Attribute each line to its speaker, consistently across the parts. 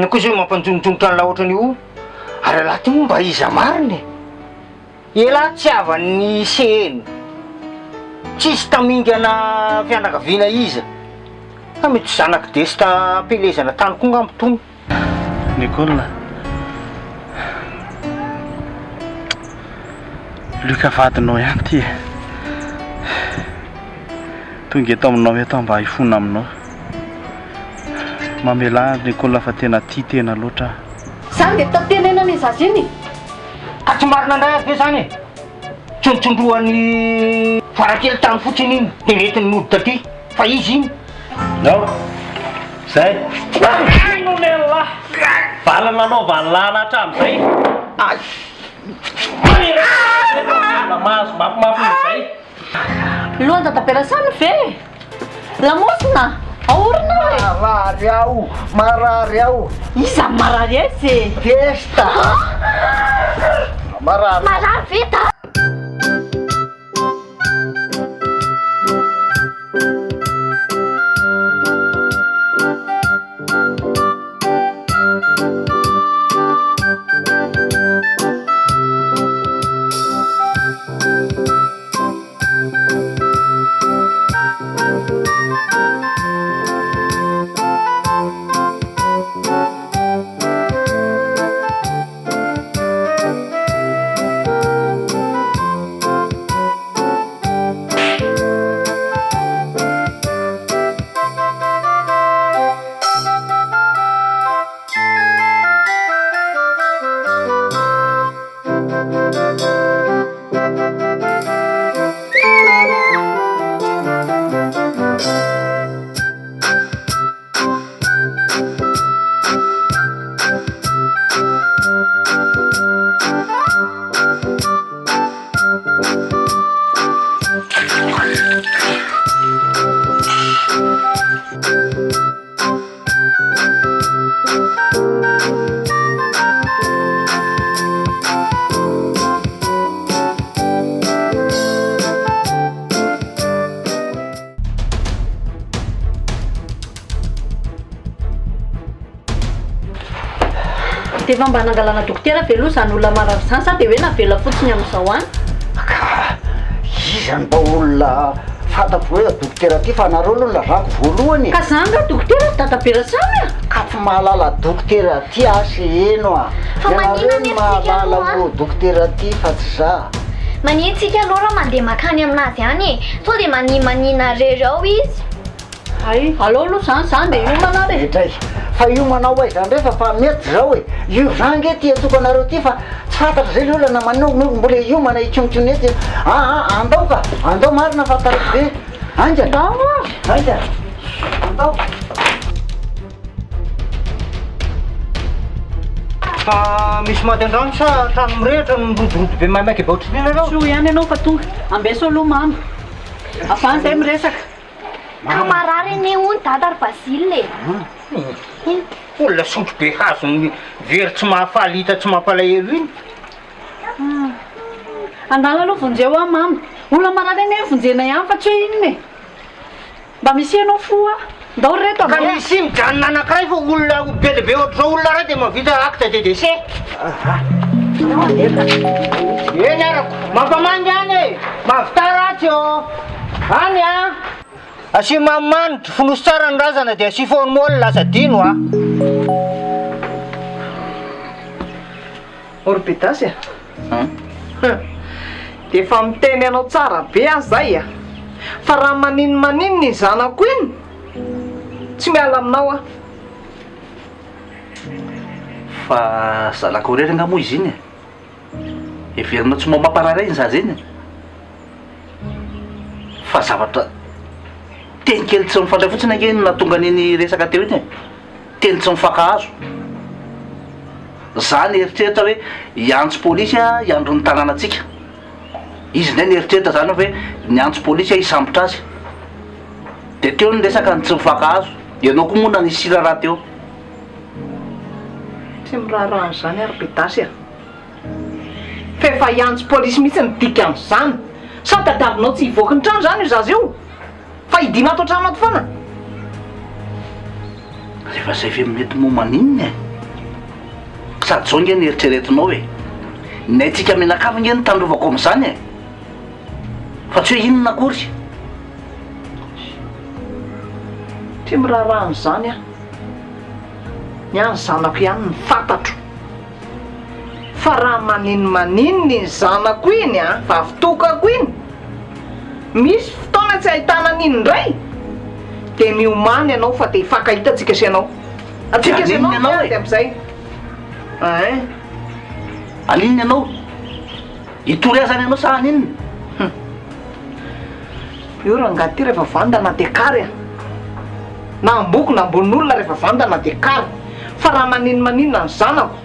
Speaker 1: Kosa mampanjononjonitra an'la ohatran'io ary laha ty momba iza mariny ela tsy avany seny tsisy tamingana fianakaviana iza fa mety zanaky Modesta pelezana tany koa ngambo tony.
Speaker 2: Nicola, Luka vadinao ihany ty tonga eto aminao eto mba hifona aminao. Mamela Nicola fa tena tia tena loatra.
Speaker 3: Zany dia tatenena ny zazy iny
Speaker 1: Ka tsy marina indray be zany e. Tsondrotsondroan'ny Farakely tany fotsiny iny dia nentiny noditra aty fa izy iny.
Speaker 2: No, zay. Nonella. Valana anao valana hatramin'izay.
Speaker 1: Ay.
Speaker 2: Mahazo mafimafy izay.
Speaker 3: lohan tataperasany ve lamosina aorina hoe
Speaker 1: marary aho
Speaker 3: iza marary etsy
Speaker 1: Modesta
Speaker 3: marary vita. Dia mba nangalana dokotera ve aloha izany olona marary izany sa dia hoe navela fotsiny amin'izao any?
Speaker 4: Ka izany mba olona fantako hoe dokotera ty fa nareo aloha lazako voalohany.
Speaker 3: Ka zany ra dokotera tataperasany a?
Speaker 4: Ka tsy mahalala dokotera ty asy eno a.
Speaker 5: Fa manina ny
Speaker 4: mahalala ho dokotera ty fa tsy za.
Speaker 5: Manintsika aloha raha mandeha makany aminazy any sao dia manina rery ao izy.
Speaker 3: Ay, aleo aloha zany dia iomana re.
Speaker 4: Etray fa iomanao hoe zany rehefa fa mety zao hoe io zany nge ty atokanareo ty fa tsy fantatra zay le olona manao mbola iomana itsonitsony ety. Andao ka andao marina fantariko be anja anja andao.
Speaker 1: Fa misy maty andrano sa trano mirehatra no mirodorodo be maimaiky be ohatriny nareo?
Speaker 3: Soa ihany ianao fa tonga ambeso aloha mamy afany izay miresaka.
Speaker 5: Ka marary ane ony dadary Basile.
Speaker 1: Olona sotro be hazo ny very tsy mahafaly hita tsy mampalahelo iny.
Speaker 3: Andala aloha vonjeo a mamy olona marary ane vonjena ihany fa tsy hoe inona e mba misy anao foa ndao reto
Speaker 1: Ka misy mijanona anankiray fa olona be lehibe ohatr'izao olona ray dia mahavita acte de décès. Eny arako mampamangy any e mahavita ratsy eo any a. Asi mamanitry fonosy tsara ny razana dia asi foany moly lasa dino a.
Speaker 6: Orbitasy a? Dia efa miteny anao tsara be azy zay a fa raha maninona ny zanako iny tsy miala aminao a.
Speaker 2: Fa zanako rery nga moa izy iny e everinao tsy mampararay iny zaza iny fa zavatra teny kely tsy mifandray fotsiny ange natonga niny resaka teo iny e teny tsy mifankahazo za ny eritreritra hoe hiantso polisy a hiandro ny tanànatsika izy ndray ny eritreritra zany hoe niantso polisy a hisambotra azy dia teo ny resaka ny tsy mifankahazo ianao koa moa nanisy raha teo.
Speaker 6: Tsy miraharaha an'izany Orbitasy a fa efa hiantso polisy mihitsy nidika amin'izany sa tadiavinao tsy hivoaka ny trano zany io zaza io fa hidina ato an-trano ato foana.
Speaker 2: rehefa zay fe mety momaninny e sady zao nge nieritreretinao hoe nay tsika menakava nge nitandrovako am'izany e fa tsy hoe inona akory
Speaker 6: ty miraharan'izany a ny any zanako ihany ny fantatro fa raha maninny ny zanako iny a fa avitokako iny misy fotoana tsy ahitana an'iny indray de miomany ianao fa de hifankahitatsika asianao atsika asianao de am'izay
Speaker 2: alininy ianao hitory azany ianao sa aninny
Speaker 6: pioranga ty rehefa vandana de kary a na amboko na ambon'olona rehefa vandana de kary fa raha maninna ny zanako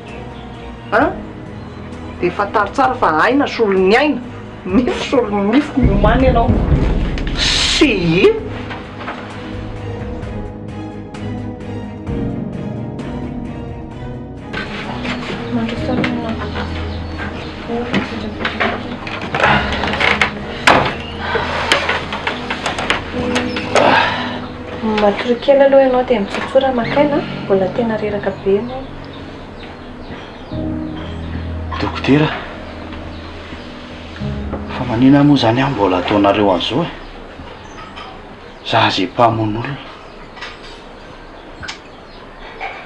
Speaker 6: de fataro tsara fa aina solon'ny aina mify solon'ny mify miomany ianao
Speaker 2: sy
Speaker 7: matory kely aloha ianao dia mitsotsora makaina mbola tena reraka be ianao
Speaker 2: dokotera fa manina moa zany aho mbola ataonareo an'izao e za zay mpamon'olona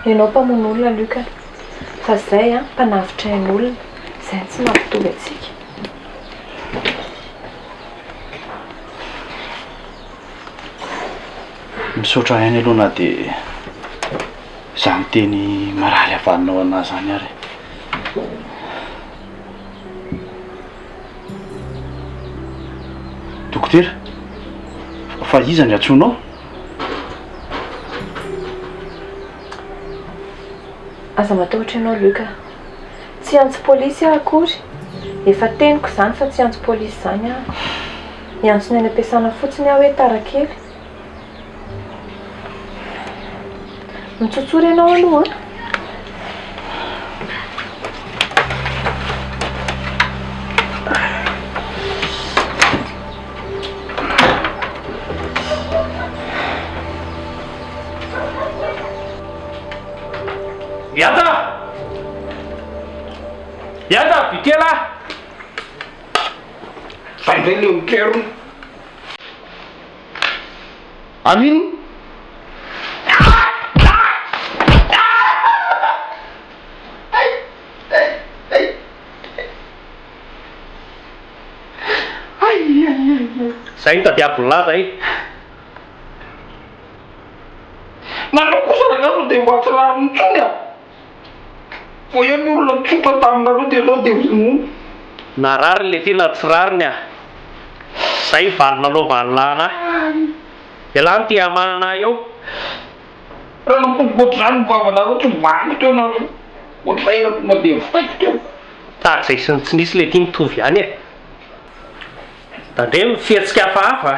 Speaker 7: ianao mpamon'olona luka fa zay a mpanavitra ain'olona zay tsy mampitovy atsika
Speaker 2: misaotra ihany aloha na dia za miteny marary havanonao anazy zany ary dokotera fa iza ny atsonao
Speaker 7: aza matahotra ianao luka tsy antsy polisy aho akory efa teniko zany fa tsy antsy polisy zany aho iantsony any ampiasana fotsiny aho hoe tarakely mitsotsora ianao aloha
Speaker 1: Yada pitela sampai le kerun amin saya tadi apalah saya mana aku serang di bawah selang ya Poi nulla tsuka tangalo de lo de narar le fila tsrarnya sai fanna lo vallana elanti amalna yo rano pugotran bawana lo cuma itu no buat saya mo de fakto tak sai snis le tin tuviane tadem fietska fafa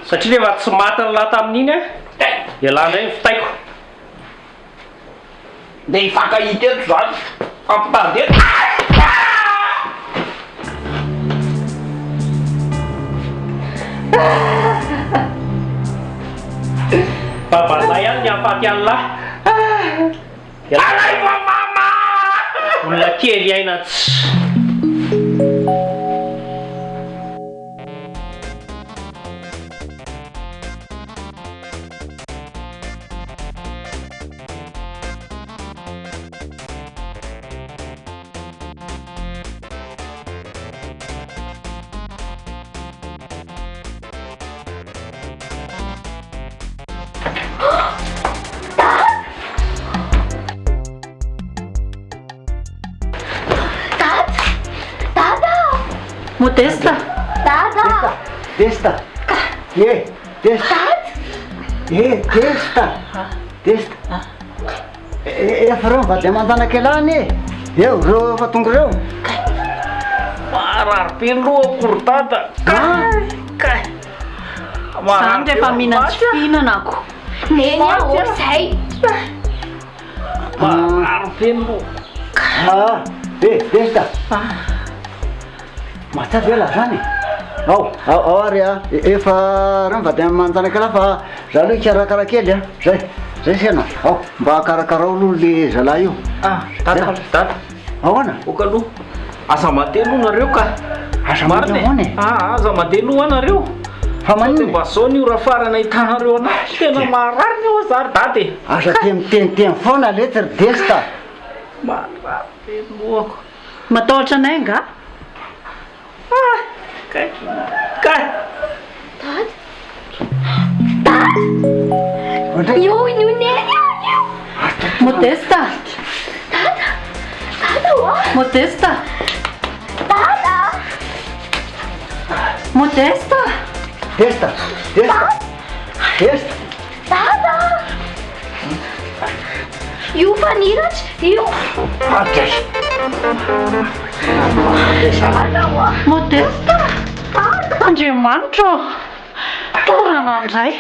Speaker 1: satria le vat smatan la tamin'iny elana iny fitaiko Dei faca aí dentro, sabe? Pra dentro. Papa saya nyapatian lah. Alai mama. Ulah kiri ainat.
Speaker 3: Modesta.
Speaker 5: Dada.
Speaker 4: Desta. Desta. Desta. Desta. Efa va dia mandana kelany eo ro fa tonga reo
Speaker 1: Marar pelo kurtada. Kai.
Speaker 3: Zany rehefa mihinana tsy fihinanako.
Speaker 5: Neny aho say.
Speaker 1: Marar pelo.
Speaker 4: Desta. Mata bela zany ao ary efa raha va dia mandana kela fa za aloha ikarakara kely zay zay sena ao mba akarakarao aloha le zalahy io
Speaker 6: Tata
Speaker 4: ahoana
Speaker 6: oka aloha asa matelo nareo ka
Speaker 4: asa
Speaker 6: mariny
Speaker 4: mahony
Speaker 6: aza matelo anareo
Speaker 4: fa maniny
Speaker 6: mba zao ny ora farana hitanareo anazy tena marary ny ao zary daty
Speaker 4: asa tia miteniteny foana lettre desta
Speaker 6: marary lohako
Speaker 3: matahotra anay nga
Speaker 6: kay
Speaker 5: Io nene.
Speaker 3: Modesta
Speaker 5: Tata wa.
Speaker 3: Modesta
Speaker 5: Tata.
Speaker 3: Modesta
Speaker 4: desta
Speaker 5: Tata. Io faniratra io.
Speaker 4: akas
Speaker 5: Tata wa.
Speaker 3: Modesta Andriamanitra torana andray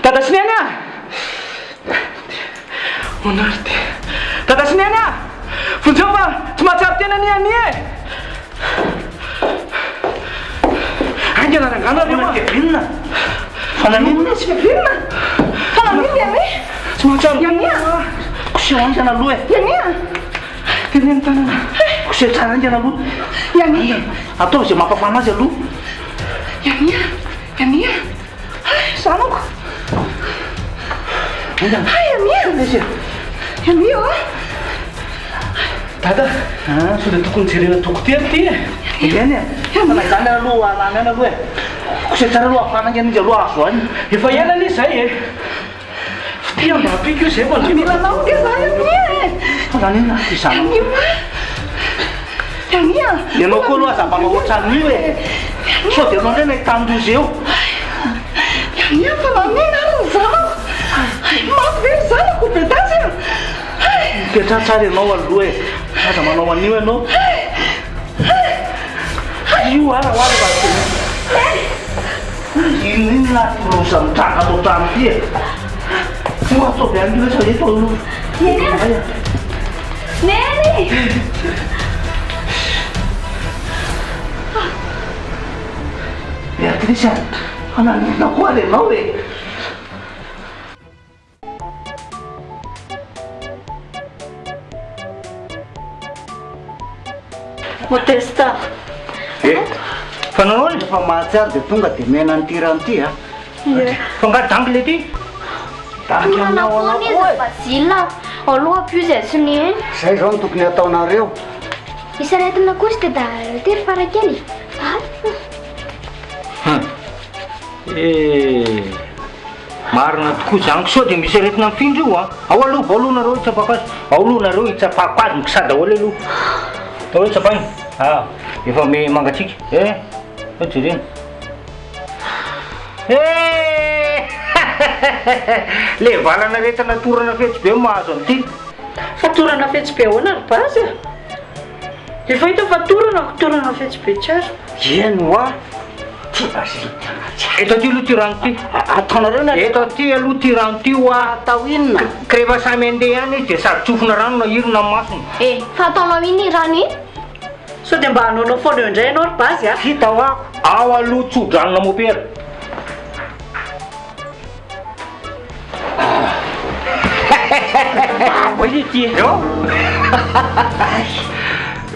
Speaker 6: Tata Sinena! Monarty. Tata Sinena! Vonjeo fa tsy mahatsara tena ny any e! Aingana ranganareo
Speaker 2: Vinna fananina
Speaker 6: tsy fiavinina! Fanaminy any tsy mahatsara
Speaker 3: Yania
Speaker 2: koseho angana aloha e
Speaker 3: Yania
Speaker 6: teneny tanana
Speaker 2: koseho tsara angana aloha
Speaker 3: Yania
Speaker 2: atao zay mampafana azy aloha
Speaker 3: Yania Sanoko
Speaker 2: Yania
Speaker 3: Yania
Speaker 6: Tata sao dia tokony jerena toko telo ty e
Speaker 2: Eny e manazany aloha alany any aloha e koseho tsara aloha afana angana izy aloha azo any
Speaker 6: efa ialana izy zay e ty mba apiko io zay
Speaker 3: Milanao ke zany Yania
Speaker 2: fananina izany
Speaker 3: Yania
Speaker 2: ianao koa aloha azambanao ohatrany io e sao dia anao ndray nahitandozy eo
Speaker 3: Yania fanamina ny zanako mampively zanako betasy
Speaker 2: mipetra tsara ianao aloha e aza manao an'io ianao io arahoara inona rosa mitraka atao trano ty e no ataovy an'io e sa eto aloha
Speaker 5: Nene.
Speaker 2: Beatrice fananina koa renao e
Speaker 3: Modesta
Speaker 1: fa nanao ny
Speaker 4: fa mahatsara dia tonga dia mena nyty rano ty a
Speaker 1: fangadangy le ty
Speaker 5: Manao foana izy Basila. Aloha plus sy neny.
Speaker 4: zay zao no tokony ataonareo
Speaker 5: Isaretina kosa dia tery Farakely.
Speaker 1: marina tokoa zany sao dia misy aretina mifindra io a ao aloha vaoloanareo hitsapako azy ao alohanareo hitsapako azy mikisa daholo aloha ao hitsapany efa me mangatsika jerena le valana retana torana fetsy be mahazo an'ity
Speaker 3: fatorana fetsy be ahoana ry basy efa hita fatorana fetsy be tsara
Speaker 4: eno a ty
Speaker 1: eto ty aloha ty rano ty
Speaker 4: ataonareo na
Speaker 1: eto ty aloha ty rano ty oa
Speaker 4: atao inona
Speaker 1: ka rehefa samy andeha any izy dia sady tsofina rano na irona masony
Speaker 5: Fa ataonao iny rano iny?
Speaker 3: sao dia mba hanaonao foana eo indray ianao ry basy
Speaker 1: hita ho ako ao aloha tsodrano na mopera
Speaker 3: oy ty
Speaker 1: eo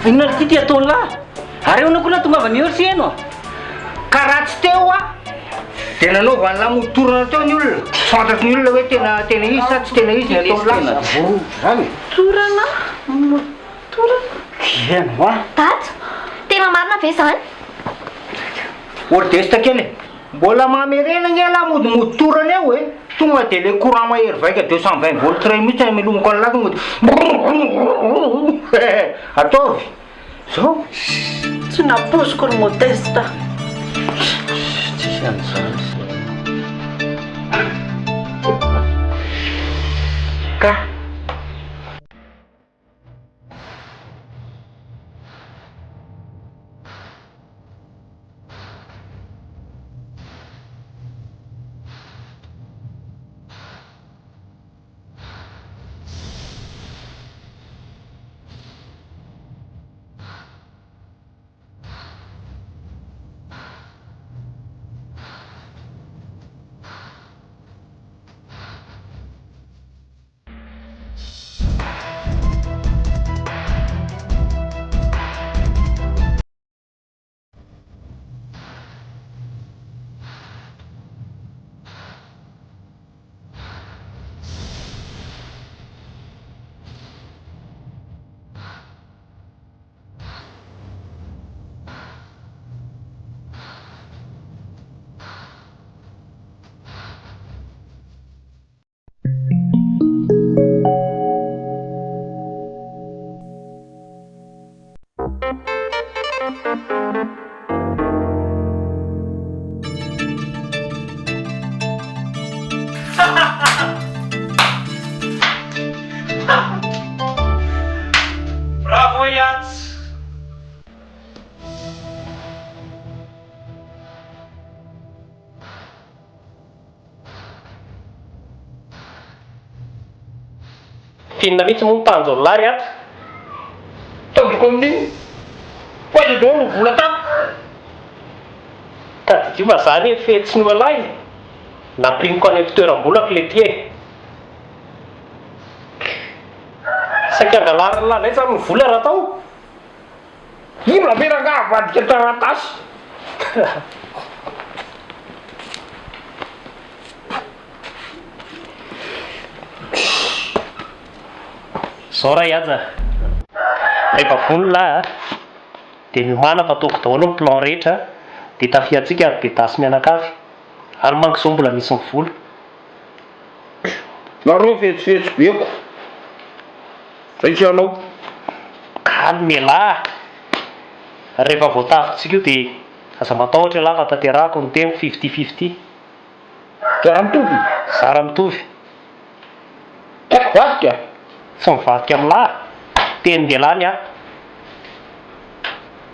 Speaker 3: inona ty ty ataony lahy ary eona koa na tonga avy ny hery sy eno
Speaker 1: ka raha tsy teo a dia nanaovany lamotorana teo ny olona tsy fantatry ny olona hoe tena izy sa tsy tena izy ny ataony lasa
Speaker 4: zany
Speaker 3: torana
Speaker 4: eno a
Speaker 5: Tata. Tena marina ve zany?
Speaker 1: Modesta kely mbola mamerena ny ala modimody torana eo e tonga dia le courant mahery vaika 220 volt ray mihitsy milomoko an'laky mody ataovy zao
Speaker 6: tsy napoziko ry Modesta.
Speaker 1: tsisy an'izany ka
Speaker 8: Bravo Jans! Finna mihitsy moa mitanjo lary ato. Tandroko amin'iny. Poizy deo no vola tato. Tadidrio fa zany hoe fetsy ny alahy. Nampiniko any fitoeram-bolako le ty e. Saika angalary lalay sa ny vola raha tao. Ino lameranga avadika taratasy. Zao raha iaja. Rehefa vonona lahy dia miomana fa ataoko daholo ny plan rehetra dia tafiantsika ary bedasy mianakavy. Ary manko izao mbola misy ny vola.
Speaker 1: nareo fetsifetsy beko saisianao
Speaker 8: Calme lahy. Rehefa voatafitsika io dia aza matahotra lahy fa tanterahako ny teny 50-50.
Speaker 1: zara mitovy
Speaker 8: Zara mitovy.
Speaker 1: vadika
Speaker 8: Tsy mivadika amin'ny lahy. Teny delany aho.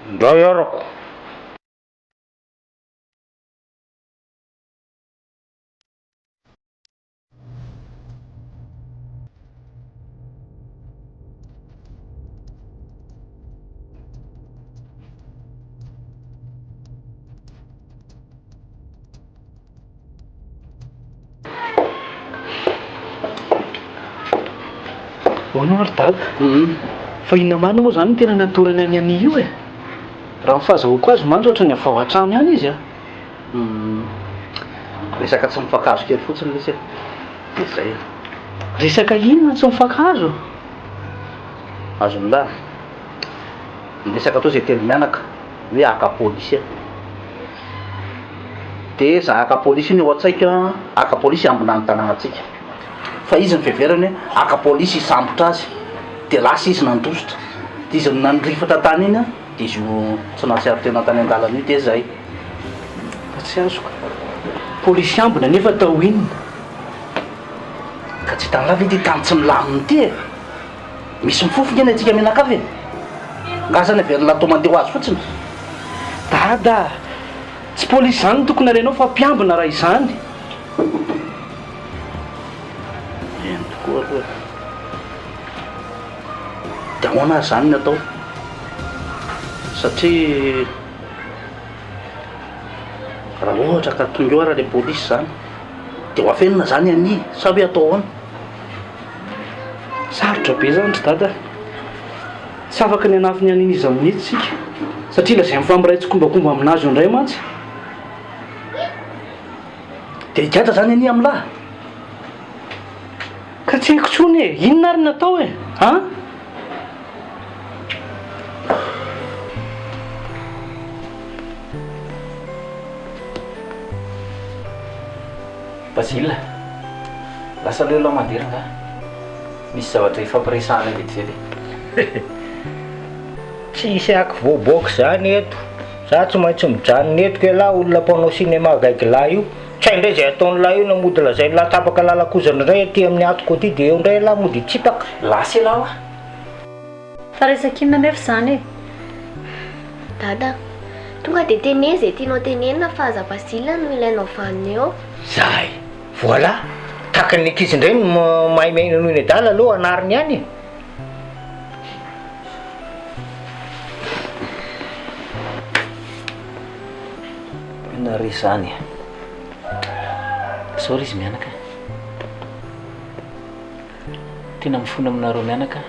Speaker 1: ndray arako
Speaker 6: Hoanao ary dada fa inona marina moa zany tena natorany any ani io e. Raha nyfahazahoko azy mandro ohatran'ny avy ao an-trano ihany izy a.
Speaker 2: Resaka tsy mifakazo kely fotsiny lesy e. Zay.
Speaker 6: Resaka inona tsy mifakazo?
Speaker 2: Azonda resaka atao zay telo mianaka hoe aka polisy. Dia za aka polisy iny ao an-tsaika aka polisy ambina ny tanànatsika. Fa izy ny fiheverany hoe aka polisy hisambotra azy dia lasa izy nandositra. Dia izy nandrifatra tany iny dia izy io tsy nahatsiaro tena tany an-dalana io dia zay.
Speaker 6: Fa tsy azoko. Polisy ambina nefa tao inona?
Speaker 2: Ka tsy hitany lava ity tany tsy milaminy ity e. Misy mifofona eny antsika mianakavy e. Ngasany averina atao mandeha ho azy fotsiny.
Speaker 6: Dada, tsy polisy zany tokony arenao fa mpiambina raha izany.
Speaker 2: Eny tokoa aloha. Dia ahoana zany ny atao? Satria raha ohatra ka tonga eo ara le polisy zany dia ho afenina zany any sa hoe atao ahoana?
Speaker 6: Sarotra be zany ry dada. Tsy afaka ny anafiny an'iny izy amin'ity tsika satria lazay mifampiray tsikombakomba aminazy io indray mantsy.
Speaker 2: Dia higatra zany any amin'ny lahy.
Speaker 6: Ka tsy haiko tsony e, inona ary natao e? Ha?
Speaker 9: Basile, lasa leo la manderanga. Misy zavatra ifampiresahana vetivety.
Speaker 1: tsisy aky voaboaka zany eto. Za tsy maintsy mijanona eto ke lahy olona mpanao cinéma gaiky lahy io. Tsy hay ndray zay ataony lahy io namody lazay lahy tapaka lalakozana indray aty amin'ny atoko aty dia eo indray lahy mody tsipaka.
Speaker 9: Lasy lahy hoa.
Speaker 3: Fa resak'inona nefa zany e?
Speaker 5: Dada, tonga dia teneny izay tianao tenenina fa aza Basile no ilainao vanina eo.
Speaker 1: Zay, voilà. Tahaka ny ankizy indray no mahay maina noho ny adala aloha anariny ihany.
Speaker 9: Nare zany. Sorry izy mianaka. Tena mifona aminareo mianaka.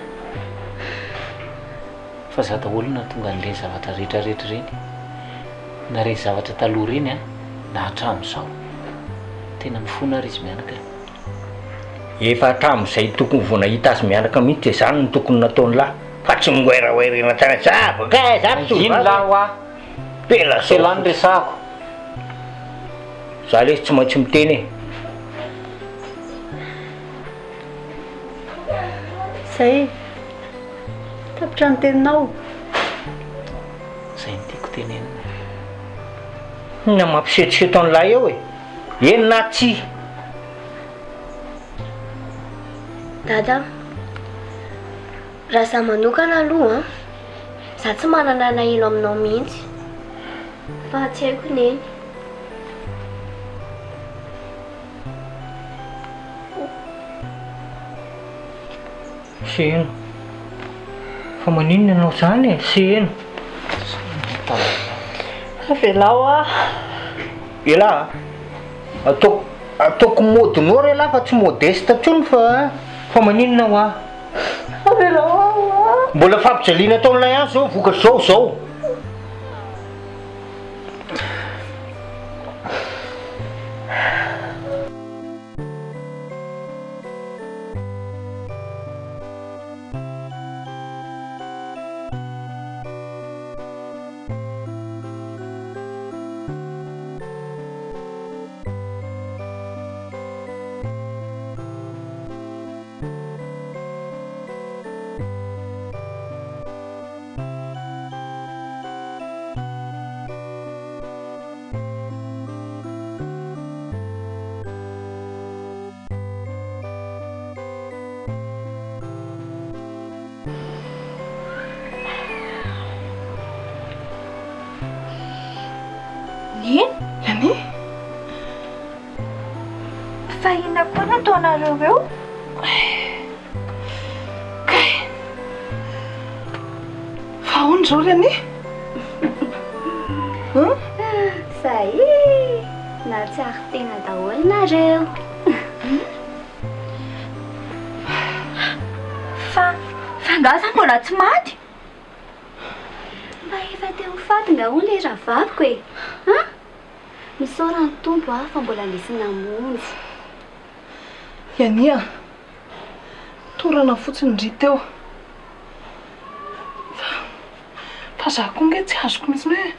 Speaker 9: Fa za olona tonga nire zavatra rehetrarehetra reny. Nare zavatra taloha reny na hatramin'izao. Tena mifona ary izy mianaka.
Speaker 1: Efa hatramin'izay tokony vao nahita azy mianaka mihitsy zany no tokony nataony lahy. Fa tsy mingoeraoerena tsara tsara. Ka za
Speaker 9: ino lahy hoa.
Speaker 1: Pela
Speaker 9: Tsy lany resako.
Speaker 1: Za lesy tsy maintsy miteny e.
Speaker 3: Zay tapitra ny teninao.
Speaker 9: Zay ny tiako tenenina.
Speaker 1: Na mampisetroseto an'ilay eo e. Eny na tsy.
Speaker 5: Dada, raha za manokana aloha za tsy manana nahilo aminao mihitsy. Fa tsy haiko neny.
Speaker 1: Seno. Fa maninona anao zany e? Seno.
Speaker 3: Avelao ah.
Speaker 1: Ela ataoko modinao re lahy fa tsy modesta ntsony fa maninona ho ah?
Speaker 3: Avelao ah.
Speaker 1: Mbola fampijaliana ataon'ilay any zao vokatra zao.
Speaker 7: Yani? Fa inona koa nataonareo eo?
Speaker 6: Kay. Fa ahoana izao ry any?
Speaker 5: Zay natsiaro tena daholo nareo.
Speaker 7: Fa ngaza mbola tsy maty?
Speaker 5: Mba efa teo faty nga hono le ravaviko e. Misaora ny tompo fa mbola misy namonjy.
Speaker 6: Yani torana fotsiny ndry teo. Fa za koa nge tsy azoko mihitsy hoe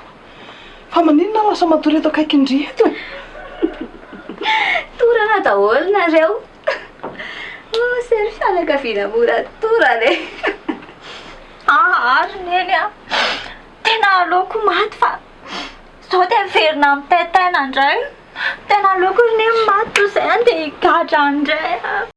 Speaker 6: fa maninona lasa matory eto akaiky ndry eto e.
Speaker 5: Torana daholo nareo. Sery fianakaviana mora torana e.
Speaker 7: Ary neny ah. Tena aleoko maty fa sao dia verina amin'ny taitaina indray. Tena aleoko ny maty toy izay andeha higadra indray.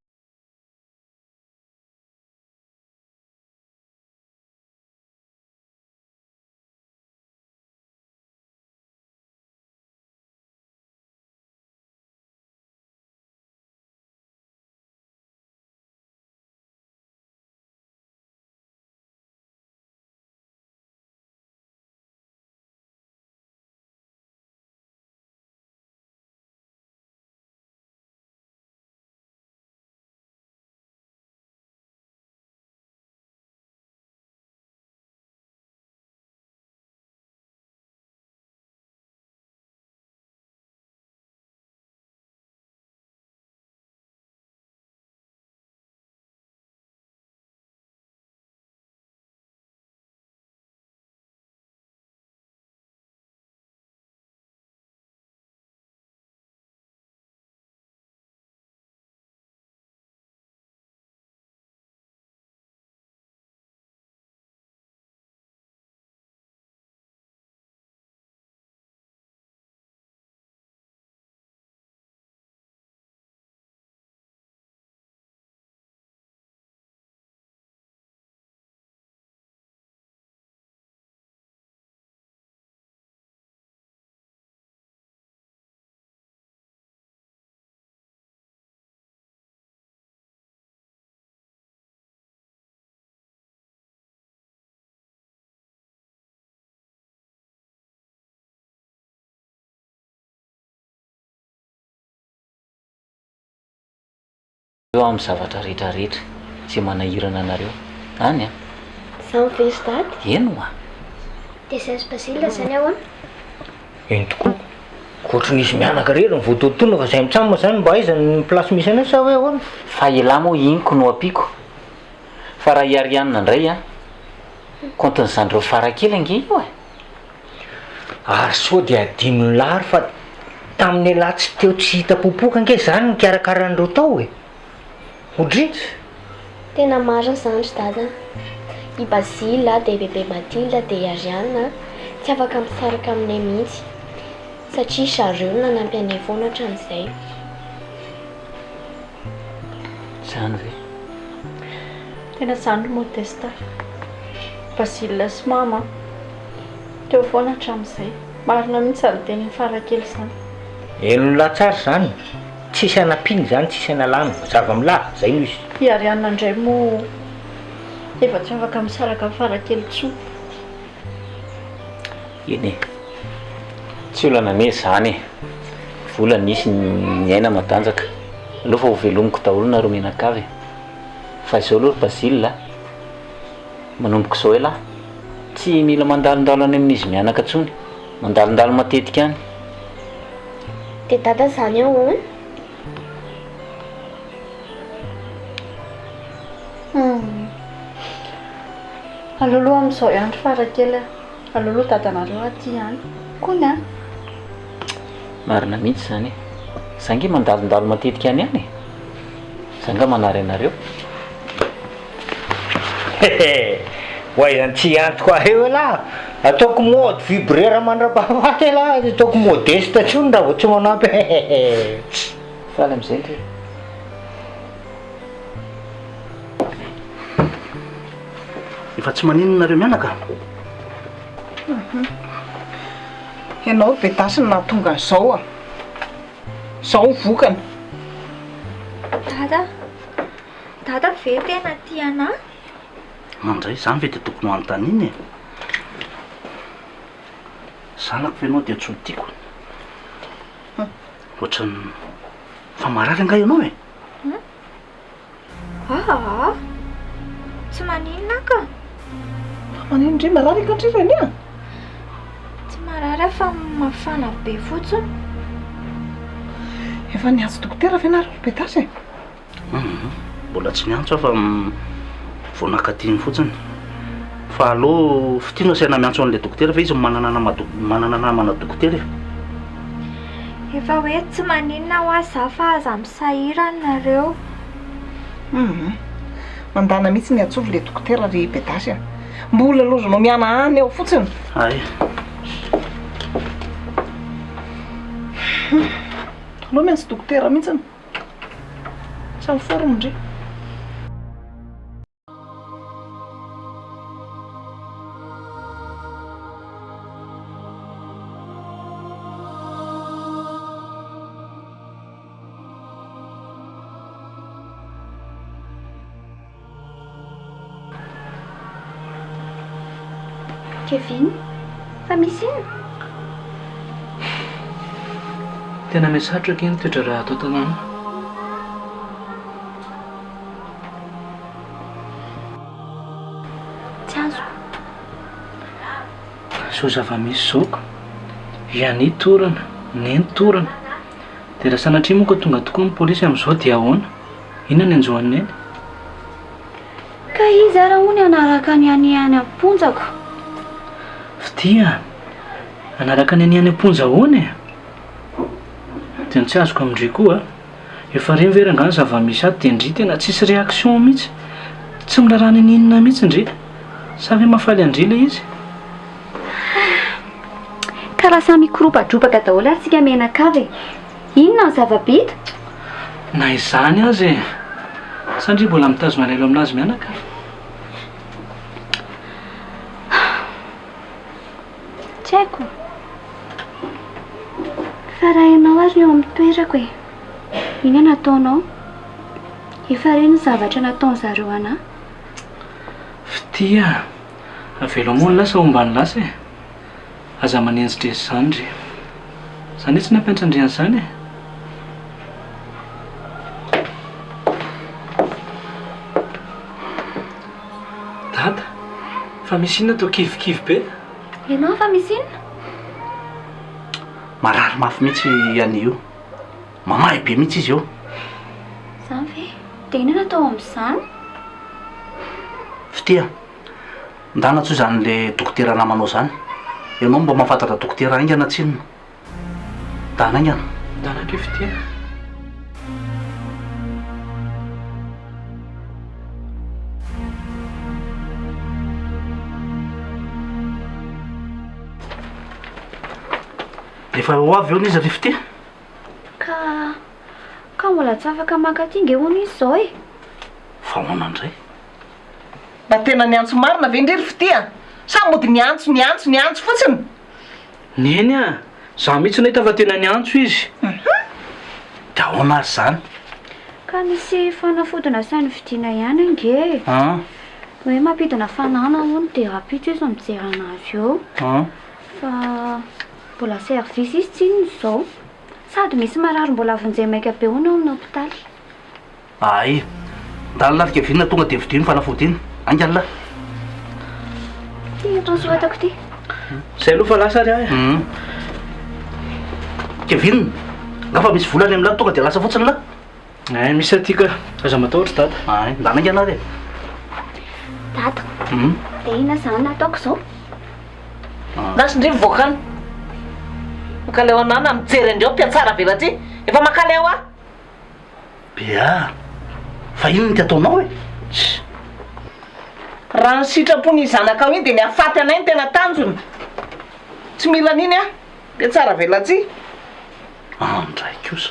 Speaker 9: eo amin'ny zavatra rehetrarehetra tsy manahirana anareo any a
Speaker 5: Za mivery dady.
Speaker 9: eno a
Speaker 5: Dia Sainzy Basile zany ahoana?
Speaker 1: eny tokoa koatran'izy mianaka rery nyvoatotonona fa zay mitsamma zany mba aizany plasy misy anay sa hoe ahoana
Speaker 9: fa ela moa iniko no ampiko fa raha iarianina indray a kontin'izandreo farakely ange io e
Speaker 1: ary sao dia adinony lary fa tamin'ny alahy tsy teo tsy hita popoka ange zany ny karakaran'ireo tao e odritra
Speaker 5: Tena marina zany dada. I Basile dia bebe Matilda dia Ariane tsy afaka misaraka aminay mihitsy satria zareo nanampy anay foana hatramin'izay.
Speaker 9: zany ve
Speaker 3: Tena zany Modesta. Basile sy mama teo foana hatramin'izay. Marina mihitsy ary tenin'ny Farakely zany.
Speaker 1: eno lahy tsara zany tsisy anapiny zany tsisy analana zava-milahy zay no izy
Speaker 3: I Ariane indray moa efa tsy afaka misaraka amin'ny Farakely tsoa.
Speaker 9: eny e tsy olana me zany e vola nisy ny aina matanjaka aloha fa ho velomiko daholo nareo menakavy fa izao aloha Basile manomboka izao elahy tsy mila mandalondalo any amin'izy mianaka ntsony mandalondalo matetika any
Speaker 5: Dia dada zany ahoana?
Speaker 3: Aloloha amin'izao ihany Farakely aloloha dadanareo aty ihany kony a
Speaker 9: marina mihitsy zany e zange mandalondalo matetika any any e zanga manary anareo
Speaker 1: ho aizany tsy antoko aheo elahy ataoko mode vibrera mandrapahavaty elahy ataoko modesta tsony raha vao tsy manampy
Speaker 9: faly am'izay ndre
Speaker 2: efa tsy manino nareo mianaka
Speaker 6: ianao bedasiny nahatonga an'izao a zao ny vokany
Speaker 10: Dada ve tena tiana?
Speaker 2: mandray zany ve dia tokony ho anontany e zanako ve ianao dia tsy ho tiako ohatrany fa marary anga ianao e
Speaker 10: Tsy maninona ka?
Speaker 6: fa manino ndre marary ankatrifany a
Speaker 10: Tsy marary fa mafana be fotsiny.
Speaker 6: efa niantso dokotera fianareo bedasy
Speaker 2: mbola tsy miantso fa vao nakatiny fotsiny fa aloha fitiano saina miantso an'ilay dokotera fa izy manana namana dokotera
Speaker 10: Efa hoe tsy maninona ho aza fa aza misahirana nareo.
Speaker 6: mandana mihitsy ny atsovy le dokotera ry bedasy a mbola lozonao miana any eo fotsiny
Speaker 2: ay
Speaker 6: aloha miantso dokotera mihitsiny samy forme ndre
Speaker 10: Kevin, fa misy ino?
Speaker 2: tena misatroka iny toetra raha atao tanàna
Speaker 10: Tsy azo.
Speaker 2: so zava misy zao iany torana neny torana dia raha sanatria moa ka tonga tokoa ny polisy amin'izao dia ahoana inona ny anjohan'ny eny
Speaker 10: Ka izy ara hono anaraka ny any amponjako.
Speaker 2: fitia anaraka ny any amponja ahoana e dia ny tsy azoko amindray koa efa reny verangany zava-misy ato dia indry tena tsisy réaction mihitsy tsy mirarany ny inona mihitsy indry sa ve mafaly andry ilay izy
Speaker 10: Ka raha samy mikoropadropaka daholo ary tsika menakavy inona ny zava-bita?
Speaker 2: na izany azy e sandria mbola mitazona lelo aminazy mianaka
Speaker 10: Tsy haiko. Fa raha ianao ary eo amin'ny toerako e iny nataonao efa reny ny zavatra nataony zareo anahy.
Speaker 2: fitia avelo moa ny lasa ombany lasa e aza manenjitra izy zany ry zany hoe tsy nampiantra andrian'izany e
Speaker 11: Fa misy inona atao kivikivy be?
Speaker 10: Ianao fa misy inona?
Speaker 2: Marary mafy mihitsy an'io. Mamahy be mihitsy izy io.
Speaker 10: Zany ve? Dia inona natao amin'izany?
Speaker 2: Fitia, ndana tsoa zany le dokotera namanao zany. Ianao mba mahafantatra dokotera aingana tsinona. Dana aingana.
Speaker 11: Danake fitia.
Speaker 2: Efa ho avy eo n'izy ry fitia.
Speaker 10: Ka mbola tsy afaka mankatinga hono izy zao e.
Speaker 2: Fa hoana indray.
Speaker 6: Mba tena niantso marina ve ndrery fitia? Sa mody niantso fotsiny?
Speaker 11: Neny a, za mihitsy nahita fa tena niantso izy.
Speaker 2: Da ahoana azy zany?
Speaker 10: Ka nisy fanafodina sainy vidiana ihany ange. Hoe mampidina fanana hono dia rapito izy mijery anazy eo. Fa mbola service izy tsinony izao. Sady misy marary mbola avonjay maika be hono ao amin'ny hôpitaly.
Speaker 2: Ay, ndalina ary kevinina tonga dia vidino fanafody iny. Angala.
Speaker 10: Ty atao soratako ty.
Speaker 11: Zay aloha fa lasa ary ahy.
Speaker 2: Kevin, ngafa misy volany amin'la tonga dia lasa fotsiny la.
Speaker 11: Ay, misy aty ka. Aza matahotra dada.
Speaker 2: Ay, ndana angana re.
Speaker 10: Dada. Dia ina zany nataoko izao?
Speaker 6: Nasy ndry mivoakany. Makaleo anana mijery andreo mpiatsara vela ty. Efa makaleo ah.
Speaker 2: Bea, fa ino ny tiataonao e?
Speaker 6: Raha ny sitrapony zanaka ao iny dia niafaty anay ny tena tanjony. Tsy mila an'iny ah. Mpiatsara vela ty.
Speaker 2: Andray kosa.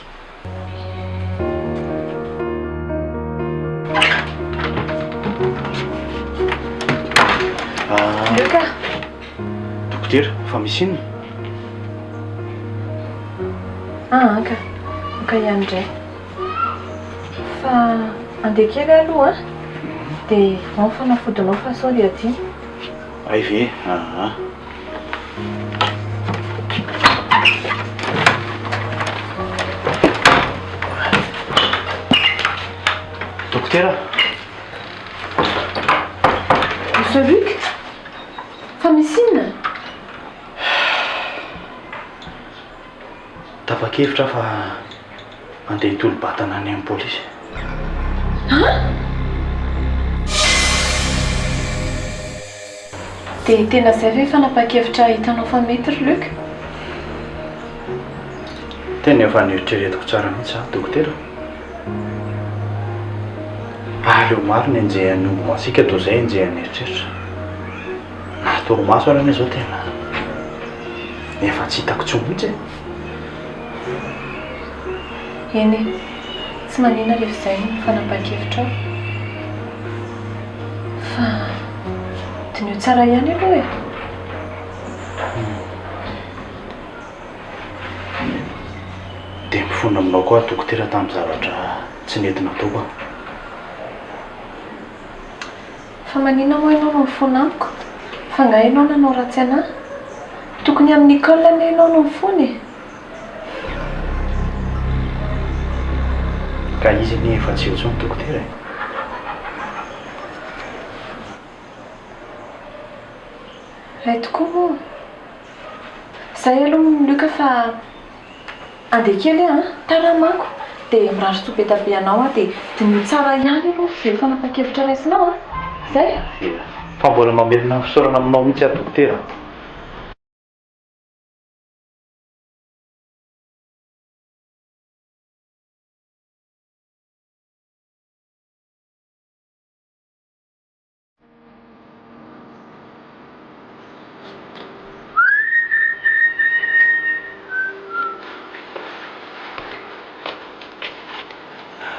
Speaker 7: Luka.
Speaker 11: Dokotera, fa misy inona?
Speaker 7: Ka ihany indray. Fa andeha kely aloha dia ao ny fanafodinao fa sao dia aty.
Speaker 11: Ay ve, Dokotera.
Speaker 7: Monsieur Luc? Fa misy inona?
Speaker 11: Tapa-kevitra fa andeha hitolo-batana any amin'ny polisy.
Speaker 7: Dia tena zay ve fanapa-kevitra hitanao fa mety ry Luc?
Speaker 11: Tena efa nieritreretiko tsara mihitsy dokotera. Aleo maro ny anjehan'ny omby masika toa izay anjehan'ny eritreritra. Na torimaso arany izao tena efa tsy hitako tsoa mihitsy e.
Speaker 7: Eny, tsy manina rehefa izay ny fanapa-kevitra ao. Fa dinio tsara ihany aloha e.
Speaker 11: Dia mifono aminao koa dokotera tamin'ny zavatra tsy nety nataoko aho.
Speaker 7: Fa manina moa ianao no mifono amiko? Fa nga ianao nanao ratsy anahy? Tokony amin'ny école ny ianao no mifono e.
Speaker 11: Ka izy ny efa tsy eo intsony dokotera e.
Speaker 7: Ray tokoa moa. Zay aloha Luka fa andeha kely taramako dia mirary sopeta be anao dia dinio tsara ihany aloha zay fanapa-kevitra raisinao Zay?
Speaker 11: Fa mbola mamerina fisaorana aminao mihitsy ary dokotera.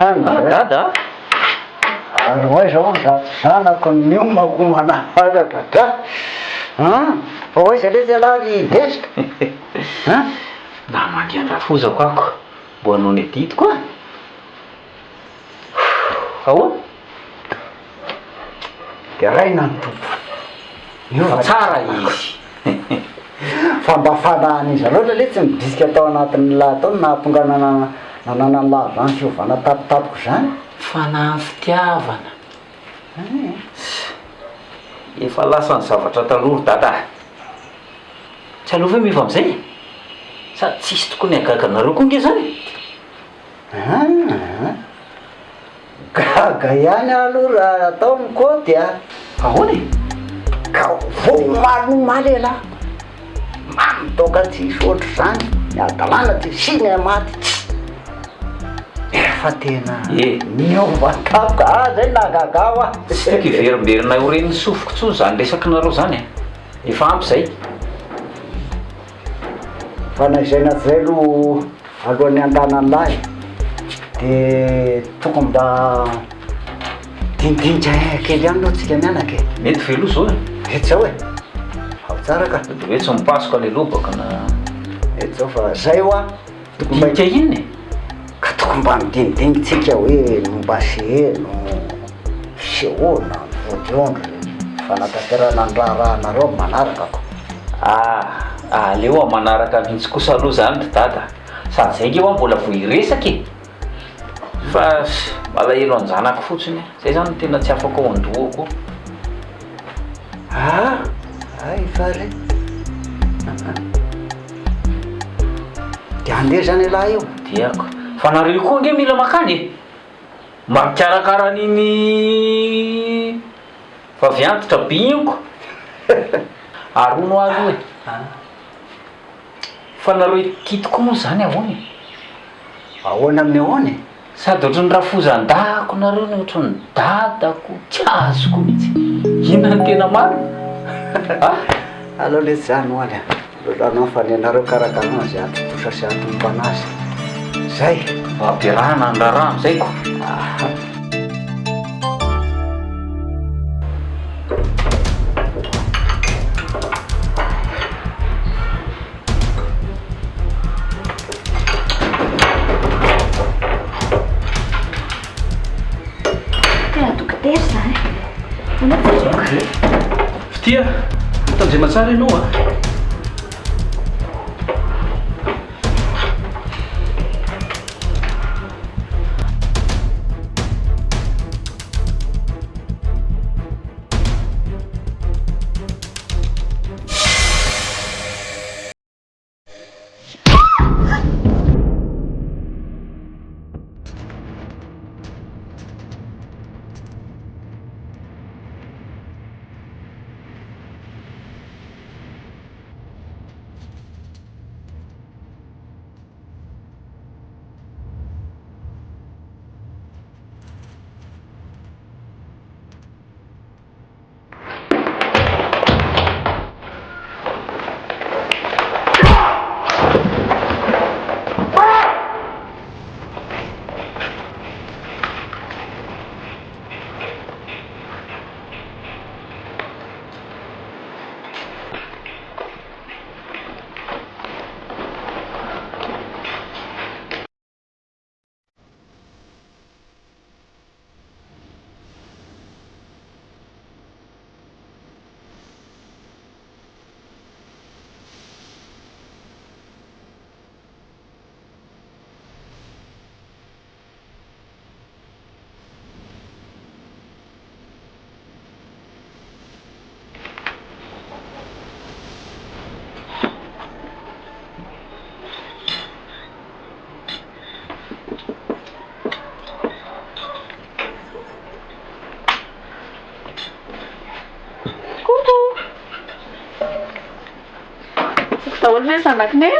Speaker 4: Dada aroa izao zato zanako niomako manafaraka oe zay le zalahy desika
Speaker 9: Da mangian-drafozako ako mbo hanao ny aditiko a. Ahoa?
Speaker 4: dia raina ny tompo
Speaker 9: Fa tsara izy.
Speaker 4: fa mba fanahaniza loatra le tsy midisika atao anatin'ny lahy tao nahatonga nanana ny lava ny fiovana tapitapiko zany.
Speaker 9: Fanahy fitiavana. efa lasa ny zavatra talory dada tsy alova miva am'izay sady tsisy tokony agaganareo koa nge zany
Speaker 4: gaga ihany aloha raha atao mikoty a
Speaker 9: ahoany
Speaker 4: ka vomaly ela mamy toka tsisy ohatry zany miadalana ty siny maty efa tena miovataoka zay nagagao a
Speaker 9: tsy tiako iverimberina ho reny sofiko tso zany resaky nareo zany efa ampy zay
Speaker 4: fa naizaina zay aloha alohan'ny antanany lahy de tokony mba dindindra kely ihany loha tsika mianaka
Speaker 9: mety velo zao
Speaker 4: mety zao ao tsara ka
Speaker 9: de hoe tsy mipasoko ale lobaka na
Speaker 4: mety zao fa zay hoa
Speaker 9: dinika inony
Speaker 4: ka tokony mba midinidinitsika hoe nomba seheno sehoana vodiondro fanatanterana ny raharanareo manaraka ko
Speaker 9: aleo a manaraka mihitsy kosa aloha zany ry dada sady zay nge hoa mbola vo iresaka fa malahelo anjanako fotsiny zay zany tena tsy afaka ao andohako
Speaker 4: ay fare de andeha zany lahy io
Speaker 9: diako fa nareo koa nge mila makany mba mikarakara niny fa viantitra bigniko arono aloha fa nareo kitiko moa zany ahoany
Speaker 4: ahoana amin'ny ahoany
Speaker 9: sady ohatrany rafozan-dako nareo ny ohatrany dadako tsy azoko mihitsy ina ny tena maro
Speaker 4: aloha le zany hoany lolanao fa ny anareo karakarana zay atrotosa sy atompanazy zay
Speaker 9: mba ampiarahana ny raharaha am'izay ko
Speaker 2: fitia tanjema tsara ianao a
Speaker 3: daholo ve zanak'neny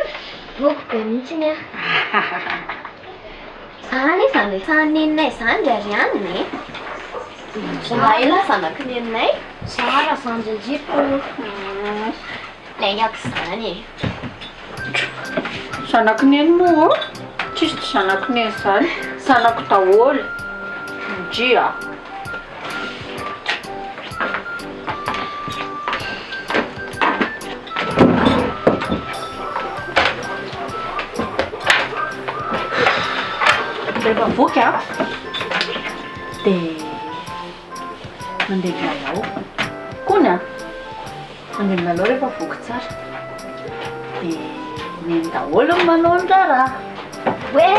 Speaker 5: vokobe mihitsiny a zany zany saninay zany ry arianiny raha ela zanak'neninay zara zanjajiko lay ako zany
Speaker 3: zanak'neny moa tsisy tsy zanak'neny zany zanako daholo ndria rehefa voky a de mandeha milalao kony a mandeha milalao rehefa voky tsara de neny daholo ny manao ny raharaha
Speaker 5: hoe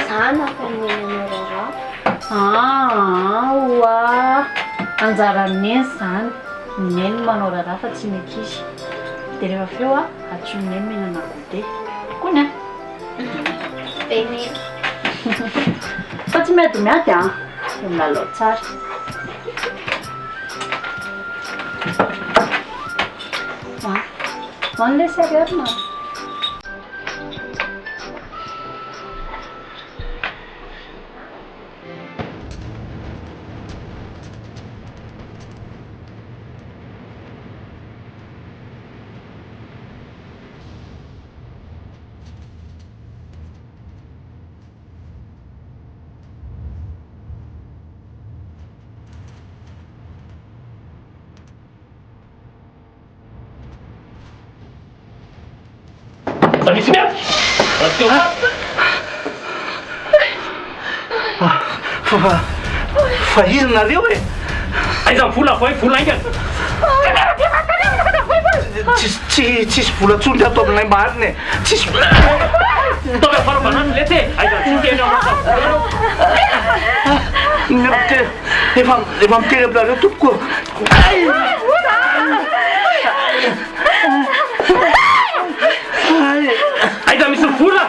Speaker 5: zany mampaninenanao raharaha
Speaker 3: oa anjaraneny zany neny manao raharaha fa tsy mekizy dia rehefa avy eo a atsoneny mihinana goûté kony a
Speaker 5: Benny.
Speaker 3: fa tsy miady a dia milalao tsara man'ilay sérieux ma
Speaker 8: misy miady
Speaker 2: fa izy nareo e
Speaker 8: aiza vola avo vola aingana
Speaker 2: tsisy vola tsondry ato aminay mariny e tsisy
Speaker 8: tove afarabanany le te aiza tsinteny
Speaker 2: efa miteny aminareo tompoko
Speaker 8: aiza misy vola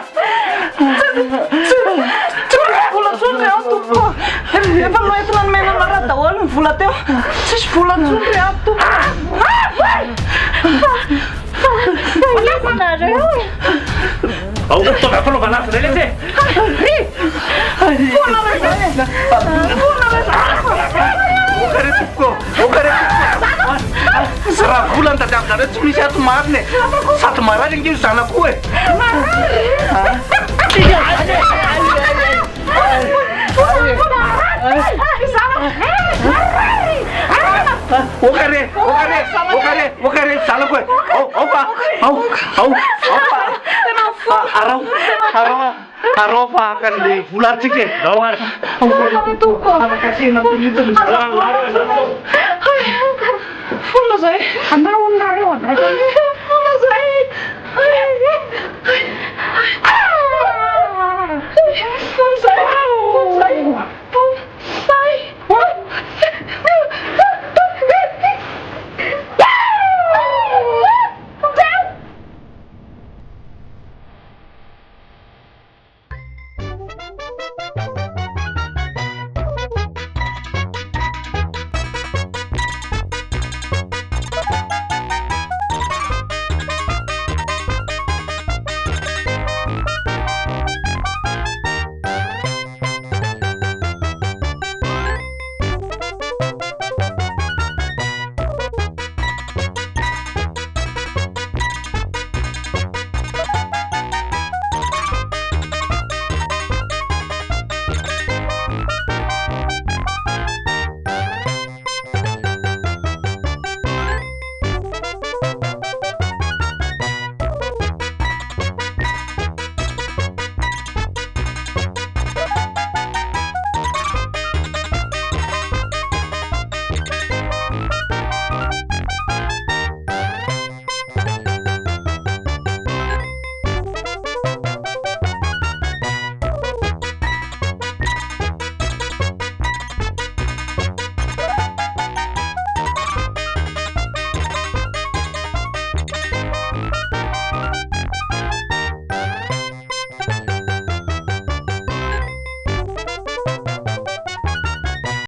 Speaker 6: vola tsondry ao tompoko efa noentina nomena anareo daholo ny vola teo tsisy vola tsondry ao
Speaker 3: Manareo
Speaker 8: ao tove afanaovanazy ray le te
Speaker 2: okare tompoko raha vola ny tadiavinareo tsy misy ato mariny e sady marary angio zanako e okare zanako e arao fa akan'le volantsika e
Speaker 6: vola zay anao aminareo